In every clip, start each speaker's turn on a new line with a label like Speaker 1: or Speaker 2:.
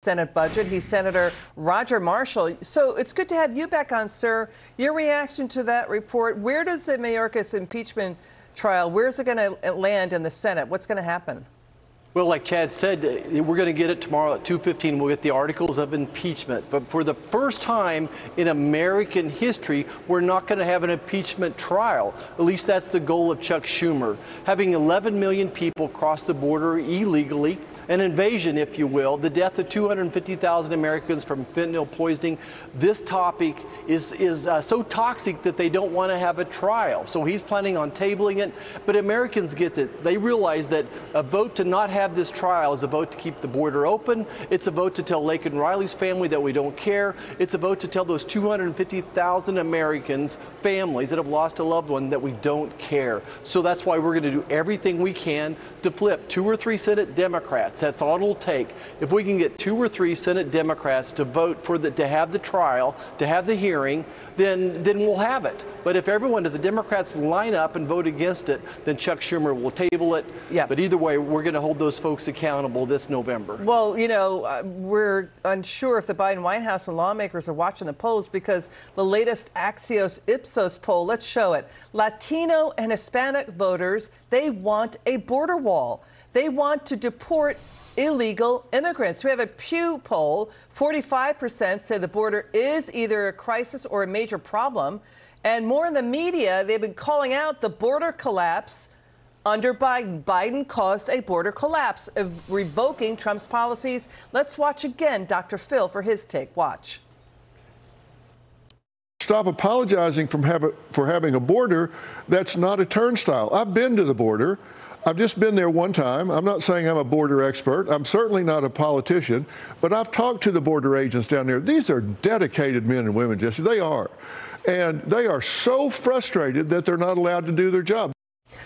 Speaker 1: Senate budget. He's Senator Roger Marshall. So it's good to have you back on, sir. Your reaction to that report, where does the Mayorkas impeachment trial, where's it going to land in the Senate? What's going to happen?
Speaker 2: Well, like Chad said, we're going to get it tomorrow at 2:15. We'll get the articles of impeachment. But for the first time in American history, we're not going to have an impeachment trial. At least that's the goal of Chuck Schumer. Having 11 million people cross the border illegally, an invasion, if you will, the death of 250,000 Americans from fentanyl poisoning. This topic is so toxic that they don't want to have a trial. So he's planning on tabling it. But Americans get it. They realize that a vote to not have this trial is a vote to keep the border open. It's a vote to tell Laken Riley's family that we don't care. It's a vote to tell those 250,000 Americans, families that have lost a loved one, that we don't care. So that's why we're going to do everything we can to flip 2 or 3 Senate Democrats. That's all it'll take. If we can get 2 or 3 Senate Democrats to vote for to have the trial, to have the hearing, then we'll have it. But if the Democrats line up and vote against it, then Chuck Schumer will table it.
Speaker 1: Yeah.
Speaker 2: But either way, we're going to hold those folks accountable this November.
Speaker 1: Well, you know, we're unsure if the Biden White House and lawmakers are watching the polls, because the latest Axios Ipsos poll, let's show it. Latino and Hispanic voters, they want a border wall. They want to deport illegal immigrants. We have a Pew poll. 45% say the border is either a crisis or a major problem. And more in the media, they've been calling out the border collapse under Biden. Biden caused a border collapse, of revoking Trump's policies. Let's watch again Dr. Phil for his take. Watch.
Speaker 3: Stop apologizing for having a border that's not a turnstile. I've been to the border. I've just been there one time. I'm not saying I'm a border expert. I'm certainly not a politician, but I've talked to the border agents down there. These are dedicated men and women, Jesse. They are. And they are so frustrated that they're not allowed to do their job.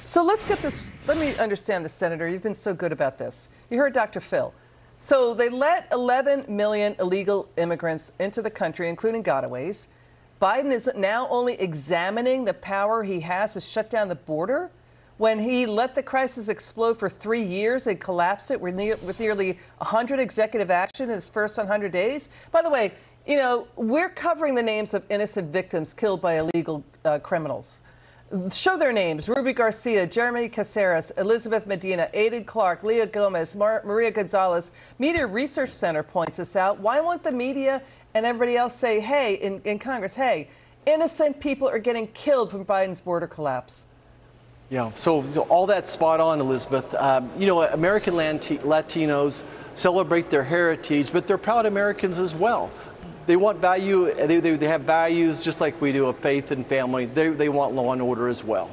Speaker 1: So let's get this. Let me understand this, Senator. You've been so good about this. You heard Dr. Phil. So they let 11 million illegal immigrants into the country, including gotaways. Biden is now only examining the power he has to shut down the border, when he let the crisis explode for 3 years and collapsed it with nearly 100 executive action in his first 100 days. By the way, you know, we're covering the names of innocent victims killed by illegal criminals. Show their names: Ruby Garcia, Jeremy Caceres, Elizabeth Medina, Aiden Clark, Leah Gomez, Maria Gonzalez. Media Research Center points this out. Why won't the media and everybody else say, hey, in Congress, hey, innocent people are getting killed from Biden's border collapse?
Speaker 2: Yeah, so all that's spot on, Elizabeth. You know, American Latinos celebrate their heritage, but they're proud Americans as well. They want value. They have values just like we do, of faith and family. They want law and order as well.